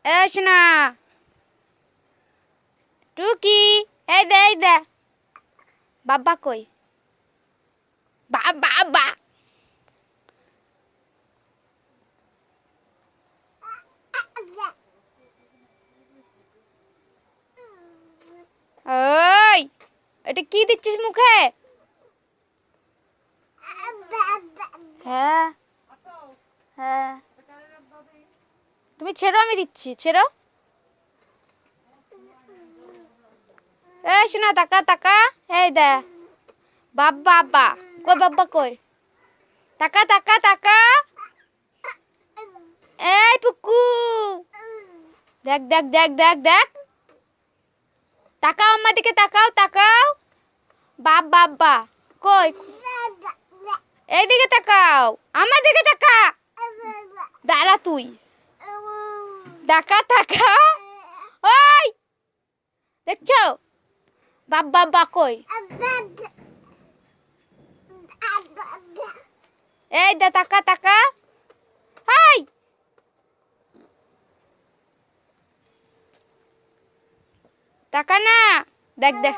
S না টুকি, এই দে এই দে। বাবা কই? বাবা বা ওই, এটা কি দিচ্ছিস মুখে? হ্যাঁ হ্যাঁ, তুমি ছেড়ো, আমি দিচ্ছি, ছেড়ো। এই শোনা, তাকা তাকা, এই দে। বাবা বা কই? বাবা কই? তাকা তাকা তাকা। এই পুকু, দেখ দেখ দেখ দেখ দেখ, তাকাও আমার দিকে, তাকাও তাকাও। বাপ বাবা কই? এইদিকে তাকাও, আমার দিকে তাকা। দাঁড়া তুই, তাকা তাকা। ওই দেখছো বাপ বাবা কই? এই দা, তাকা তাকা। হাই, তাকা না, দেখ দেখ।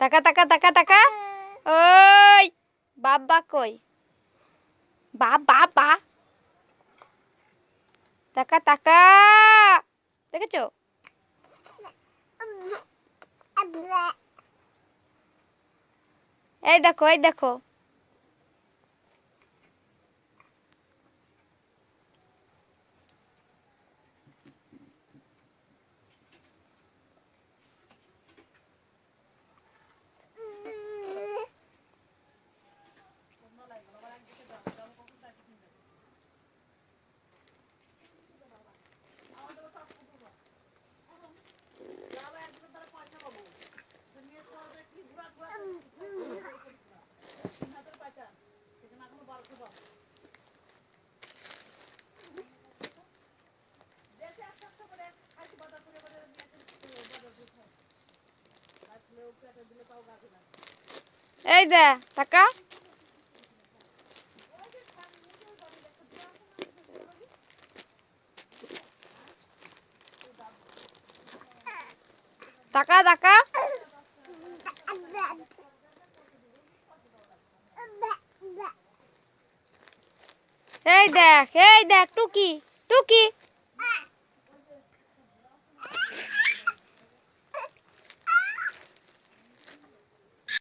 তাকা তাকা তাকা তাকা। ওই বাবা কই? বাবা বা তাকা তাকা, দেখেছো? এই দেখো, এই দেখো। এই দে, টাকা। টাকা টাকা। এই দেখ টুকি টুকি।